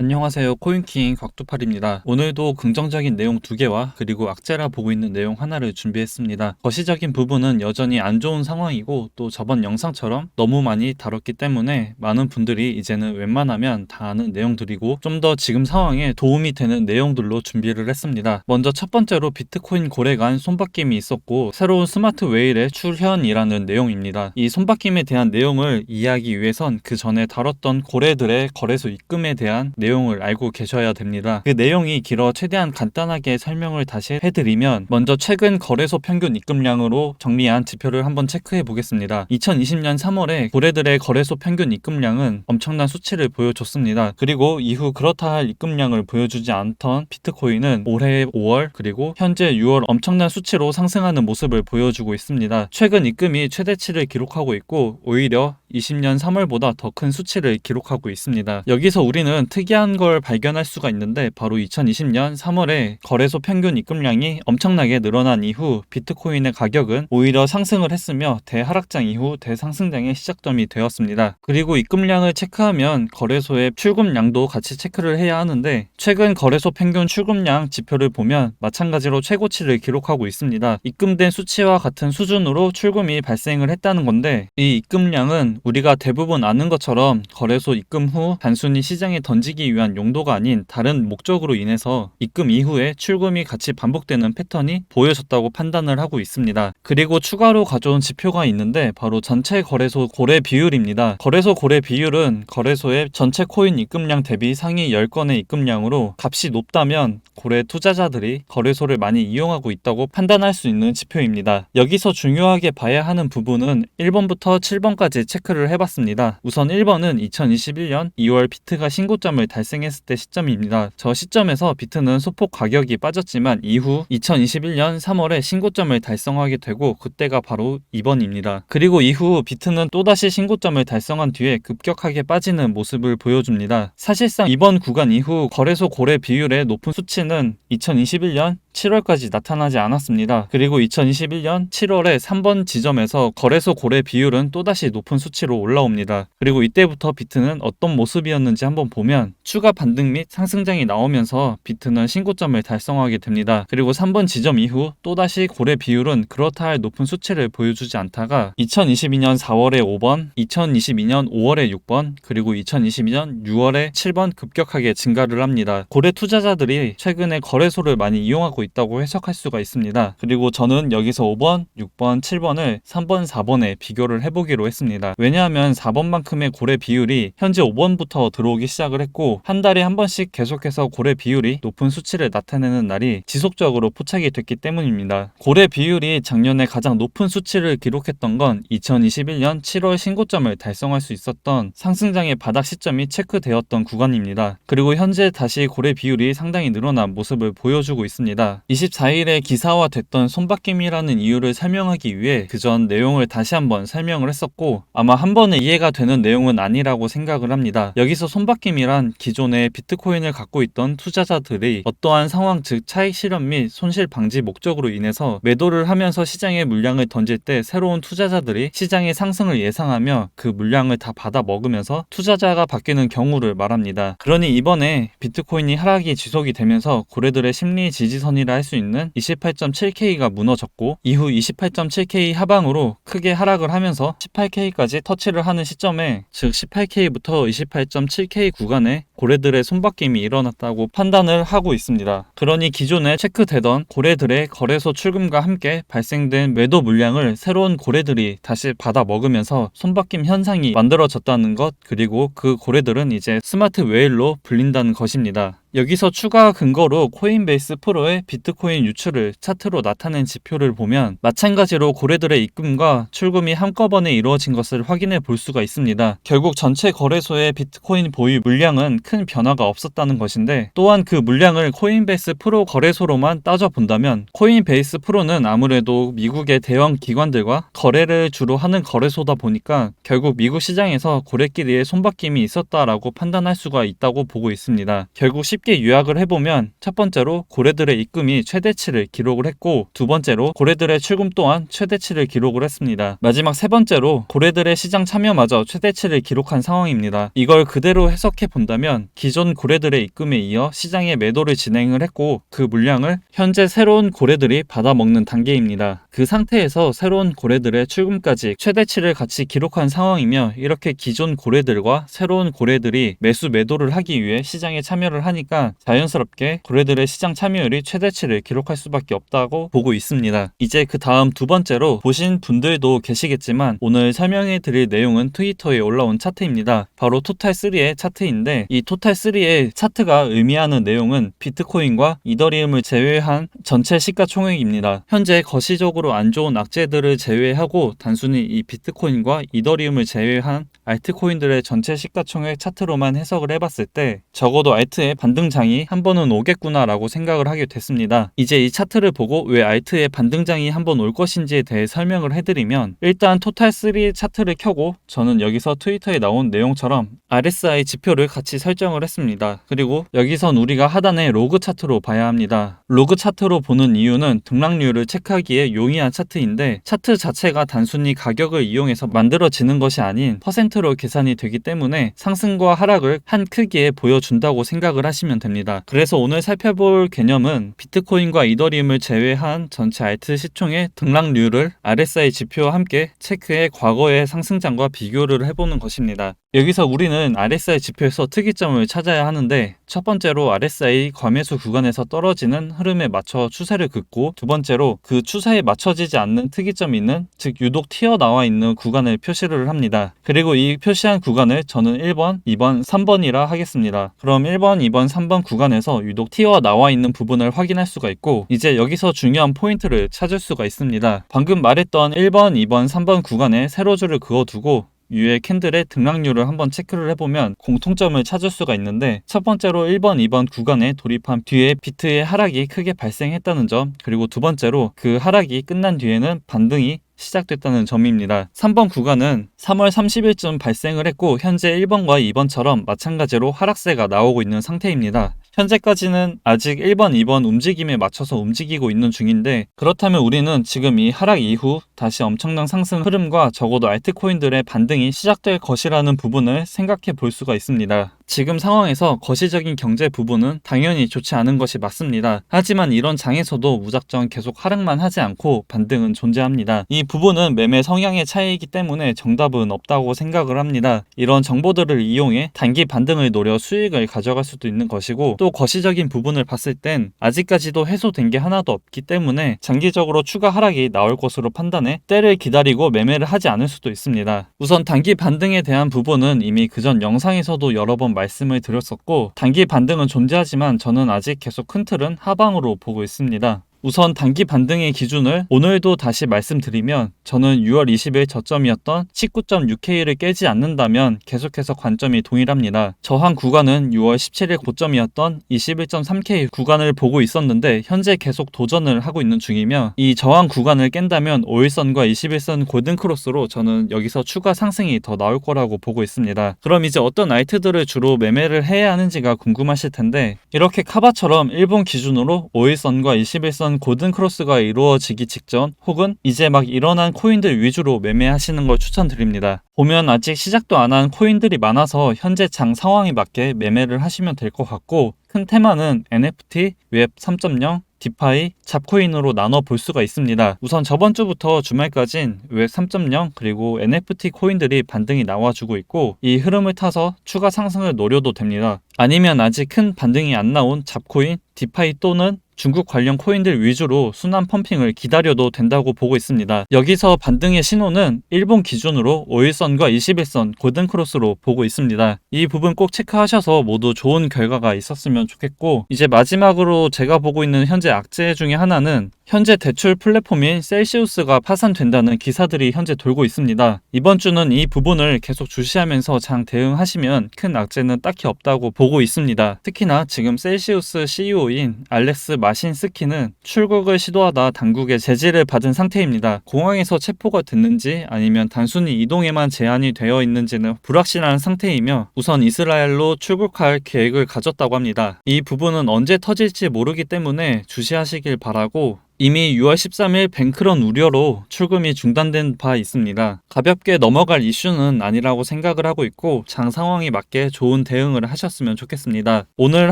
안녕하세요. 코인킹 곽두팔입니다. 오늘도 긍정적인 내용 2개와 그리고 악재라 보고 있는 내용 하나를 준비했습니다. 거시적인 부분은 여전히 안 좋은 상황이고 또 저번 영상처럼 너무 많이 다뤘기 때문에 많은 분들이 이제는 웬만하면 다 아는 내용들이고 좀 더 지금 상황에 도움이 되는 내용들로 준비를 했습니다. 먼저 첫 번째로 비트코인 거래 간 손바뀜이 있었고 새로운 스마트 웨일의 출현이라는 내용입니다. 이 손바뀜에 대한 내용을 이해하기 위해선 그 전에 다뤘던 거래들의 거래소 입금에 대한 내용을 알고 계셔야 됩니다. 그 내용이 길어 최대한 간단하게 설명을 다시 해드리면 먼저 최근 거래소 평균 입금량으로 정리한 지표를 한번 체크해 보겠습니다. 2020년 3월에 거래들의 거래소 평균 입금량은 엄청난 수치를 보여줬습니다. 그리고 이후 그렇다 할 입금량을 보여주지 않던 비트코인은 올해 5월 그리고 현재 6월 엄청난 수치로 상승하는 모습을 보여주고 있습니다. 최근 입금이 최대치를 기록하고 있고 오히려 20년 3월보다 더 큰 수치를 기록하고 있습니다. 여기서 우리는 특이한 걸 발견할 수가 있는데 바로 2020년 3월에 거래소 평균 입금량이 엄청나게 늘어난 이후 비트코인의 가격은 오히려 상승을 했으며 대하락장 이후 대상승장의 시작점이 되었습니다. 그리고 입금량을 체크하면 거래소의 출금량도 같이 체크를 해야 하는데 최근 거래소 평균 출금량 지표를 보면 마찬가지로 최고치를 기록하고 있습니다. 입금된 수치와 같은 수준으로 출금이 발생을 했다는 건데 이 입금량은 우리가 대부분 아는 것처럼 거래소 입금 후 단순히 시장에 던지기 위한 용도가 아닌 다른 목적으로 인해서 입금 이후에 출금이 같이 반복되는 패턴이 보여졌다고 판단을 하고 있습니다. 그리고 추가로 가져온 지표가 있는데 바로 전체 거래소 거래 비율입니다. 거래소 거래 비율은 거래소의 전체 코인 입금량 대비 상위 10건의 입금량으로 값이 높다면 거래 투자자들이 거래소를 많이 이용하고 있다고 판단할 수 있는 지표입니다. 여기서 중요하게 봐야 하는 부분은 1번부터 7번까지 체크를 해봤습니다. 우선 1번은 2021년 2월 비트가 신고점을 달성했을 때 시점입니다. 저 시점에서 비트는 소폭 가격이 빠졌지만 이후 2021년 3월에 신고점을 달성하게 되고 그때가 바로 2번입니다. 그리고 이후 비트는 또다시 신고점을 달성한 뒤에 급격하게 빠지는 모습을 보여줍니다. 사실상 이번 구간 이후 거래소 거래 비율의 높은 수치는 2021년 7월까지 나타나지 않았습니다. 그리고 2021년 7월에 3번 지점에서 거래소 거래 비율은 또다시 높은 수치로 올라옵니다. 그리고 이때부터 비트는 어떤 모습이었는지 한번 보면 추가 반등 및 상승장이 나오면서 비트는 신고점을 달성하게 됩니다. 그리고 3번 지점 이후 또다시 거래 비율은 그렇다 할 높은 수치를 보여주지 않다가 2022년 4월에 5번, 2022년 5월에 6번, 그리고 2022년 6월에 7번 급격하게 증가를 합니다. 거래 투자자들이 최근에 거래소를 많이 이용하고 있다고 해석할 수가 있습니다. 그리고 저는 여기서 5번, 6번, 7번을 3번, 4번에 비교를 해보기로 했습니다. 왜냐하면 4번만큼의 거래 비율이 현재 5번부터 들어오기 시작을 했고 한 달에 한 번씩 계속해서 거래 비율이 높은 수치를 나타내는 날이 지속적으로 포착이 됐기 때문입니다. 거래 비율이 작년에 가장 높은 수치를 기록했던 건 2021년 7월 신고점을 달성할 수 있었던 상승장의 바닥 시점이 체크되었던 구간입니다. 그리고 현재 다시 거래 비율이 상당히 늘어난 모습을 보여주고 있습니다. 24일에 기사화됐던 손바뀜이라는 이유를 설명하기 위해 그전 내용을 다시 한번 설명을 했었고 아마 한 번에 이해가 되는 내용은 아니라고 생각을 합니다. 여기서 손바뀜이란 기존에 비트코인을 갖고 있던 투자자들이 어떠한 상황 즉 차익 실현 및 손실 방지 목적으로 인해서 매도를 하면서 시장에 물량을 던질 때 새로운 투자자들이 시장의 상승을 예상하며 그 물량을 다 받아 먹으면서 투자자가 바뀌는 경우를 말합니다. 그러니 이번에 비트코인이 하락이 지속이 되면서 고래들의 심리 지지선이라 할 수 있는 28.7K가 무너졌고 이후 28.7K 하방으로 크게 하락을 하면서 18K까지 터치를 하는 시점에 즉 18K부터 28.7K 구간에 고래들의 손바뀜이 일어났다고 판단을 하고 있습니다. 그러니 기존에 체크되던 고래들의 거래소 출금과 함께 발생된 매도 물량을 새로운 고래들이 다시 받아 먹으면서 손바뀜 현상이 만들어졌다는 것 그리고 그 고래들은 이제 스마트 웨일로 불린다는 것입니다. 여기서 추가 근거로 코인베이스 프로의 비트코인 유출을 차트로 나타낸 지표를 보면 마찬가지로 고래들의 입금과 출금이 한꺼번에 이루어진 것을 확인해 볼 수가 있습니다. 결국 전체 거래소의 비트코인 보유 물량은 큰 변화가 없었다는 것인데 또한 그 물량을 코인베이스 프로 거래소로만 따져본다면 코인베이스 프로는 아무래도 미국의 대형 기관들과 거래를 주로 하는 거래소다 보니까 결국 미국 시장에서 고래끼리의 손바뀜이 있었다라고 판단할 수가 있다고 보고 있습니다. 결국 쉽게 쉽게 요약을 해보면 첫 번째로 고래들의 입금이 최대치를 기록을 했고, 두 번째로 고래들의 출금 또한 최대치를 기록을 했습니다. 마지막 세 번째로 고래들의 시장 참여마저 최대치를 기록한 상황입니다. 이걸 그대로 해석해 본다면 기존 고래들의 입금에 이어 시장에 매도를 진행을 했고, 그 물량을 현재 새로운 고래들이 받아먹는 단계입니다. 그 상태에서 새로운 고래들의 출금까지 최대치를 같이 기록한 상황이며, 이렇게 기존 고래들과 새로운 고래들이 매수 매도를 하기 위해 시장에 참여를 하니까 자연스럽게 고래들의 시장 참여율이 최대치를 기록할 수밖에 없다고 보고 있습니다. 이제 그 다음 두 번째로 보신 분들도 계시겠지만 오늘 설명해 드릴 내용은 트위터에 올라온 차트입니다. 바로 토탈3의 차트인데, 이 토탈3의 차트가 의미하는 내용은 비트코인과 이더리움을 제외한 전체 시가총액입니다. 현재 거시적으로 안 좋은 악재들을 제외하고 단순히 이 비트코인과 이더리움을 제외한 알트코인들의 전체 시가총액 차트로만 해석을 해봤을 때 적어도 알트의 반등장이 한 번은 오겠구나 라고 생각을 하게 됐습니다. 이제 이 차트를 보고 왜 알트의 반등장이 한 번 올 것인지에 대해 설명을 해드리면, 일단 토탈3 차트를 켜고 저는 여기서 트위터에 나온 내용처럼 RSI 지표를 같이 설정을 했습니다. 그리고 여기선 우리가 하단에 로그 차트로 봐야 합니다. 로그 차트로 보는 이유는 등락률을 체크하기에 용이한 차트인데, 차트 자체가 단순히 가격을 이용해서 만들어지는 것이 아닌 퍼센트로 계산이 되기 때문에 상승과 하락을 한 크기에 보여준다고 생각을 하시면 됩니다. 그래서 오늘 살펴볼 개념은 비트코인과 이더리움을 제외한 전체 알트 시총의 등락률을 RSI 지표와 함께 체크해 과거의 상승장과 비교를 해보는 것입니다. 여기서 우리는 RSI 지표에서 특이점을 찾아야 하는데, 첫 번째로 RSI 과매수 구간에서 떨어지는 흐름에 맞춰 추세를 긋고, 두 번째로 그 추세에 맞춰지지 않는 특이점이 있는, 즉 유독 튀어나와 있는 구간을 표시를 합니다. 그리고 이 표시한 구간을 저는 1번, 2번, 3번이라 하겠습니다. 그럼 1번, 2번, 3번 구간에서 유독 튀어나와 있는 부분을 확인할 수가 있고, 이제 여기서 중요한 포인트를 찾을 수가 있습니다. 방금 말했던 1번, 2번, 3번 구간에 세로줄을 그어두고 위에 캔들의 등락률을 한번 체크를 해보면 공통점을 찾을 수가 있는데, 첫 번째로 1번, 2번 구간에 돌입한 뒤에 비트의 하락이 크게 발생했다는 점, 그리고 두 번째로 그 하락이 끝난 뒤에는 반등이 시작됐다는 점입니다. 3번 구간은 3월 30일쯤 발생을 했고, 현재 1번과 2번처럼 마찬가지로 하락세가 나오고 있는 상태입니다. 현재까지는 아직 1번, 2번 움직임에 맞춰서 움직이고 있는 중인데, 그렇다면 우리는 지금 이 하락 이후 다시 엄청난 상승 흐름과 적어도 알트코인들의 반등이 시작될 것이라는 부분을 생각해 볼 수가 있습니다. 지금 상황에서 거시적인 경제 부분은 당연히 좋지 않은 것이 맞습니다. 하지만 이런 장에서도 무작정 계속 하락만 하지 않고 반등은 존재합니다. 이 부분은 매매 성향의 차이이기 때문에 정답은 없다고 생각을 합니다. 이런 정보들을 이용해 단기 반등을 노려 수익을 가져갈 수도 있는 것이고, 또 거시적인 부분을 봤을 땐 아직까지도 해소된 게 하나도 없기 때문에 장기적으로 추가 하락이 나올 것으로 판단해 때를 기다리고 매매를 하지 않을 수도 있습니다. 우선 단기 반등에 대한 부분은 이미 그전 영상에서도 여러 번 말씀을 드렸었고, 단기 반등은 존재하지만 저는 아직 계속 큰 틀은 하방으로 보고 있습니다. 우선 단기 반등의 기준을 오늘도 다시 말씀드리면, 저는 6월 20일 저점이었던 19.6K를 깨지 않는다면 계속해서 관점이 동일합니다. 저항 구간은 6월 17일 고점이었던 21.3K 구간을 보고 있었는데, 현재 계속 도전을 하고 있는 중이며, 이 저항 구간을 깬다면 5일선과 21선 골든크로스로 저는 여기서 추가 상승이 더 나올 거라고 보고 있습니다. 그럼 이제 어떤 알트들을 주로 매매를 해야 하는지가 궁금하실 텐데, 이렇게 카바처럼 일본 기준으로 5일선과 21선 골든크로스가 이루어지기 직전 혹은 이제 막 일어난 코인들 위주로 매매하시는 걸 추천드립니다. 보면 아직 시작도 안 한 코인들이 많아서 현재 장 상황에 맞게 매매를 하시면 될 것 같고, 큰 테마는 NFT, 웹 3.0, 디파이, 잡코인으로 나눠 볼 수가 있습니다. 우선 저번 주부터 주말까진 웹 3.0 그리고 NFT 코인들이 반등이 나와주고 있고, 이 흐름을 타서 추가 상승을 노려도 됩니다. 아니면 아직 큰 반등이 안 나온 잡코인, 디파이 또는 중국 관련 코인들 위주로 순환 펌핑을 기다려도 된다고 보고 있습니다. 여기서 반등의 신호는 일본 기준으로 5일선과 21선 골든크로스로 보고 있습니다. 이 부분 꼭 체크하셔서 모두 좋은 결과가 있었으면 좋겠고, 이제 마지막으로 제가 보고 있는 현재 악재 중에 하나는 현재 대출 플랫폼인 셀시우스가 파산된다는 기사들이 현재 돌고 있습니다. 이번 주는 이 부분을 계속 주시하면서 장 대응하시면 큰 악재는 딱히 없다고 보고 있습니다. 특히나 지금 셀시우스 CEO인 알렉스 라신스키는 출국을 시도하다 당국의 제지를 받은 상태입니다. 공항에서 체포가 됐는지 아니면 단순히 이동에만 제한이 되어 있는지는 불확실한 상태이며 우선 이스라엘로 출국할 계획을 가졌다고 합니다. 이 부분은 언제 터질지 모르기 때문에 주시하시길 바라고, 이미 6월 13일 뱅크런 우려로 출금이 중단된 바 있습니다. 가볍게 넘어갈 이슈는 아니라고 생각을 하고 있고 장 상황에 맞게 좋은 대응을 하셨으면 좋겠습니다. 오늘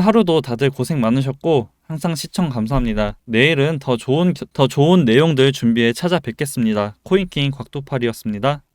하루도 다들 고생 많으셨고 항상 시청 감사합니다. 내일은 더 좋은 내용들 준비해 찾아뵙겠습니다. 코인킹 곽도팔이었습니다.